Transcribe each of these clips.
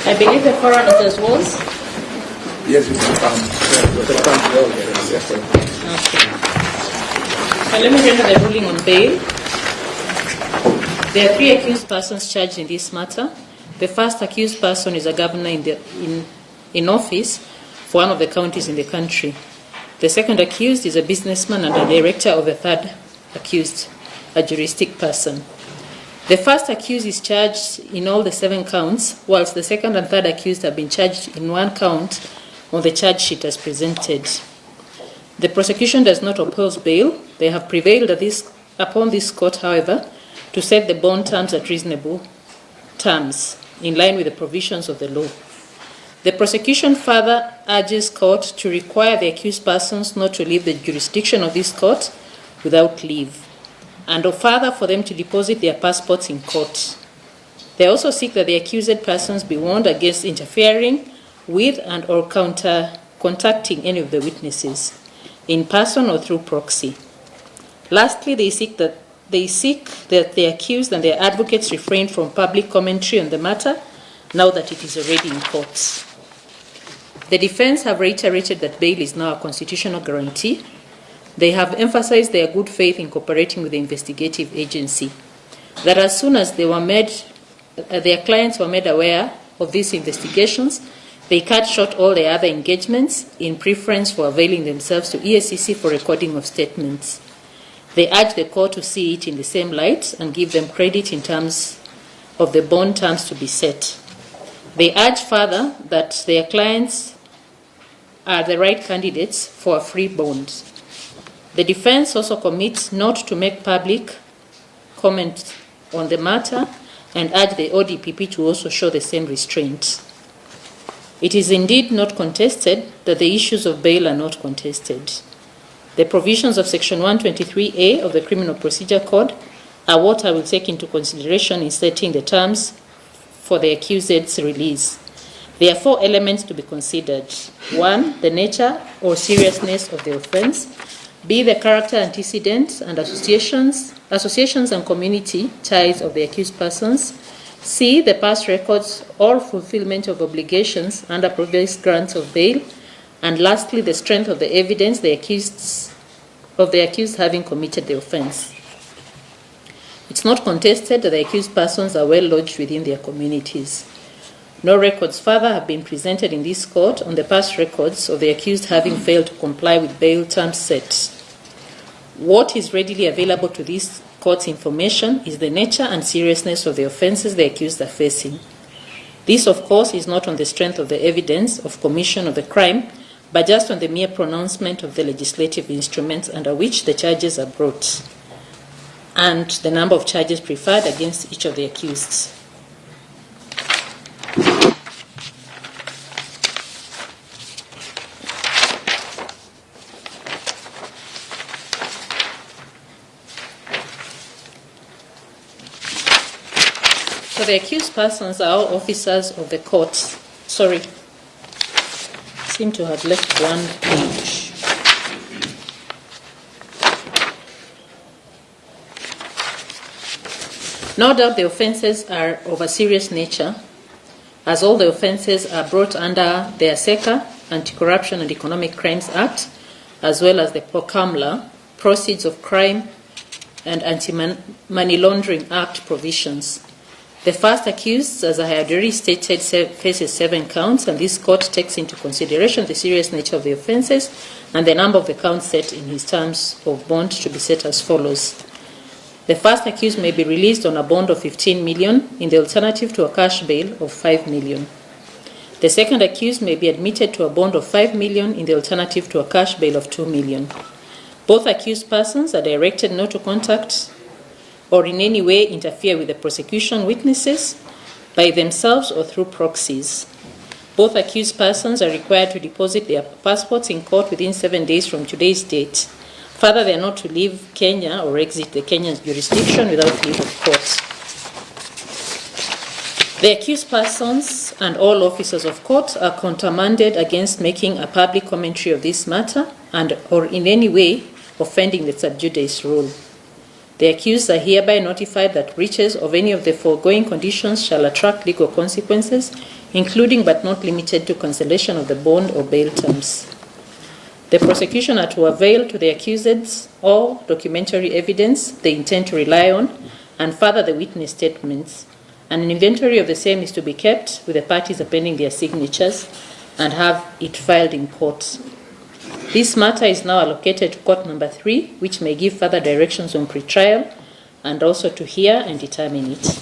I believe the foreign is as was. Yes, we can come. Okay. So let me render the ruling on bail. There are three accused persons charged in this matter. The first accused person is a governor in office for one of the counties in the country. The second accused is a businessman and a director of the third accused, a juristic person. The first accused is charged in all the 7 counts, whilst the second and third accused have been charged in 1 count on the charge sheet as presented. The prosecution does not oppose bail. They have prevailed upon this court, however, to set the bond terms at reasonable terms, in line with the provisions of the law. The prosecution further urges court to require the accused persons not to leave the jurisdiction of this court without leave, and further for them to deposit their passports in court. They also seek that the accused persons be warned against interfering with and or contacting any of the witnesses, in person or through proxy. Lastly, they seek that the accused and their advocates refrain from public commentary on the matter, now that it is already in court. The defense have reiterated that bail is now a constitutional guarantee. They have emphasized their good faith in cooperating with the investigative agency, that as soon as their clients were made aware of these investigations, they cut short all their other engagements in preference for availing themselves to EACC for recording of statements. They urge the court to see it in the same light and give them credit in terms of the bond terms to be set. They urge further that their clients are the right candidates for a free bond. The defense also commits not to make public comment on the matter and urge the ODPP to also show the same restraint. It is indeed not contested that the issues of bail are not contested. The provisions of Section 123A of the Criminal Procedure Code are what I will take into consideration in setting the terms for the accused's release. There are 4 elements to be considered. 1, the nature or seriousness of the offense. B, the character, antecedents, and associations and community ties of the accused persons. C, the past records or fulfillment of obligations under previous grants of bail. And lastly, the strength of the evidence the accused having committed the offense. It's not contested that the accused persons are well lodged within their communities. No records further have been presented in this court on the past records of the accused having failed to comply with bail terms set. What is readily available to this court's information is the nature and seriousness of the offenses the accused are facing. This, of course, is not on the strength of the evidence of commission of the crime, but just on the mere pronouncement of the legislative instruments under which the charges are brought, and the number of charges preferred against each of the accused. So the accused persons are all officers of the court. Sorry, seem to have left one page. No doubt the offences are of a serious nature, as all the offences are brought under the ASECA, Anti-Corruption and Economic Crimes Act, as well as the POCAMLA, Proceeds of Crime and Anti-Money Laundering Act provisions. The first accused, as I had already stated, faces 7 counts, and this court takes into consideration the serious nature of the offences and the number of the counts set in his terms of bond to be set as follows. The first accused may be released on a bond of 15 million in the alternative to a cash bail of 5 million. The second accused may be admitted to a bond of 5 million in the alternative to a cash bail of 2 million. Both accused persons are directed not to contact or in any way interfere with the prosecution witnesses by themselves or through proxies. Both accused persons are required to deposit their passports in court within 7 days from today's date. Further, they are not to leave Kenya or exit the Kenyan jurisdiction without leave of court. The accused persons and all officers of court are countermanded against making a public commentary of this matter and or in any way offending the sub judice rule. The accused are hereby notified that breaches of any of the foregoing conditions shall attract legal consequences, including but not limited to cancellation of the bond or bail terms. The prosecution are to avail to the accuseds all documentary evidence they intend to rely on, and further the witness statements. And an inventory of the same is to be kept with the parties appending their signatures and have it filed in court. This matter is now allocated to court number 3, which may give further directions on pre-trial and also to hear and determine it.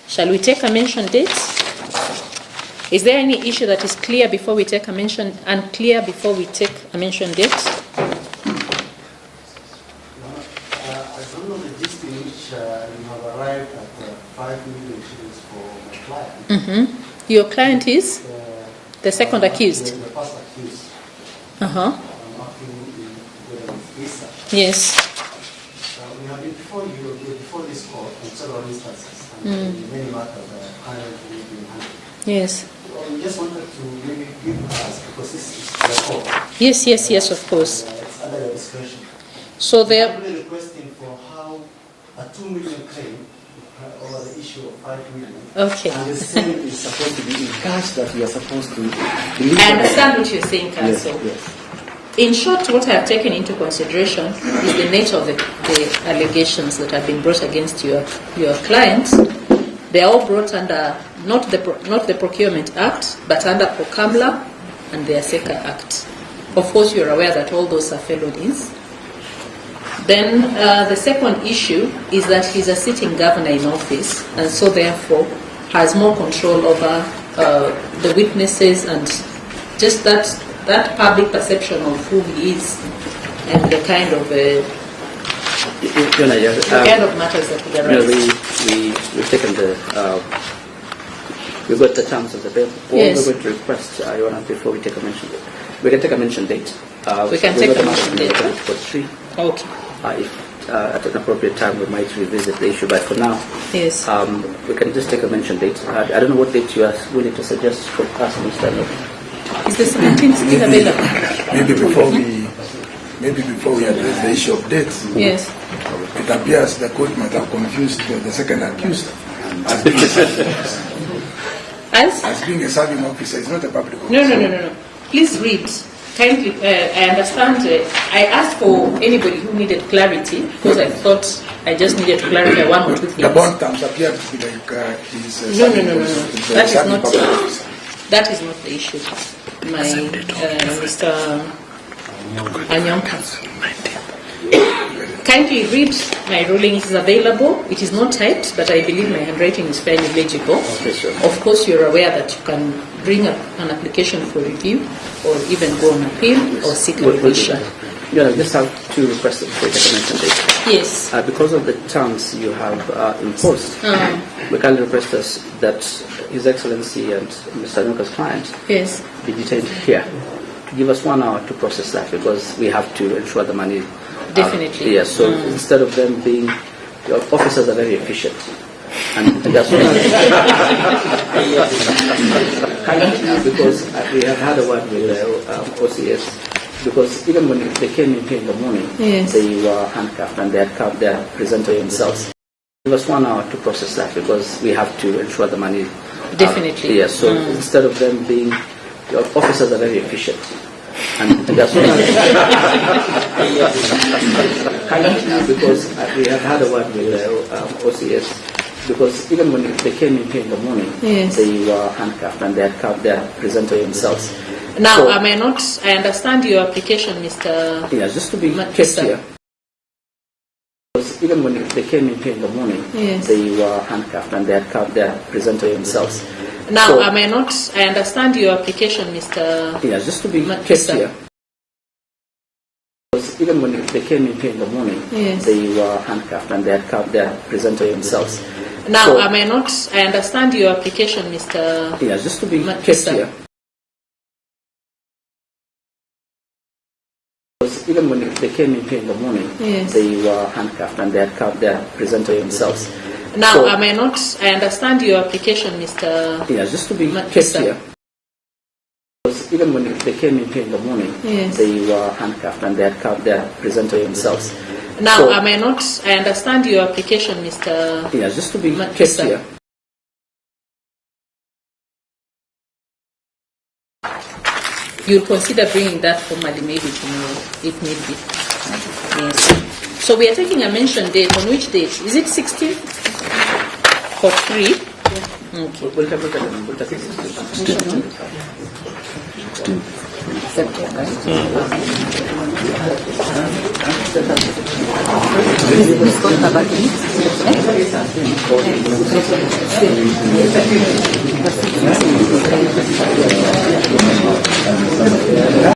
Shall we take a mention date? Is there any issue that is clear before we take a mention, unclear before we take a mention date? I don't know the gist in which you have arrived at 5 million shillings for my client. Mm-hmm. Your client is? The second accused? The first accused. Uh-huh. I'm asking whether it's visa. Yes. We have been before this court in several instances, and in many matters currently being handled. Yes. We just wanted to maybe give us, because this is the court. Yes, of course. It's under your discretion. So We there. are really requesting for how a 2 million claim over the issue of 5 million. Okay. And the same is supposed to be in cash that we are supposed to believe. I understand what you're saying, Counsel. Yes. In short, what I have taken into consideration is the nature of the allegations that have been brought against your client. They are all brought under not the Procurement Act, but under POCAMLA and the ASECA Act. Of course, you're aware that all those are felonies. Then the second issue is that he's a sitting governor in office, and so therefore has more control over the witnesses and just that public perception of who he is and the kind of matters that would arise. we've taken we've got the terms of the bill. Yes. We're going to request, Your Honor, before we take a mention date. We can take a mention date. We can take a mention date. Okay. If at an appropriate time we might revisit the issue, but for now, yes, we can just take a mention date. I don't know what date you are willing to suggest for us, Mr. Nook. Is the 17th still available? Maybe before we address the issue of dates. Yes. It appears the court might have confused the second accused as being a serving officer. As being a serving officer, it's not a public officer. No. Please read. Kindly, I understand. I asked for anybody who needed clarity because I thought I just needed to clarify one or two things. The bond terms appear to be like he's No. That is not the issue. My Mr. Anyonka. Kindly read my ruling. It is available. It is not typed, but I believe my handwriting is fairly legible. Okay, sure. Of course, you're aware that you can bring up an application for review or even go on appeal or seek a revision. Yeah, I just have two requests for a mention date. Yes. Because of the terms you have imposed, we kindly request us that His Excellency and Mr. Nuka's client Yes. be detained here. Give us 1 hour to process that because we have to ensure the money. Definitely. Yes, so instead of them being, your officers are very efficient. And that's why. Because we have had a word with OCS, because even when they came in here in the morning, yes, they were handcuffed and they had presented themselves. Give us 1 hour to process that because we have to ensure the money. Definitely. Yes, so instead of them being, your officers are very efficient. And that's why. Because we have had a word with OCS, because even when they came in here in the morning, yes, they were handcuffed and they had presented themselves. Now, so, I understand your application, Mr. Yes, just to be kept here. Because even when they came in here in the morning, yes, they were handcuffed and they had presented themselves. Now, so, I understand your application, Mr. Yes, just to be kept here. Because even when they came in here in the morning, yes, they were handcuffed and they had presented themselves. Now, so, I understand your application, Mr. Yes, just to be kept here. Because even when they came in here in the morning, yes, they were handcuffed and they had presented themselves. Now, so, I understand your application, Mr. Yes, just to be kept here. Because even when they came in here in the morning, yes, they were handcuffed and they had presented themselves. Now, so, I understand your application, Mr. Yes, just to be kept here. You'll consider bringing that formally maybe tomorrow, if need be. Yes. So we are taking a mention date. On which date? Is it 16th? For 3? Okay. We'll have a look at it.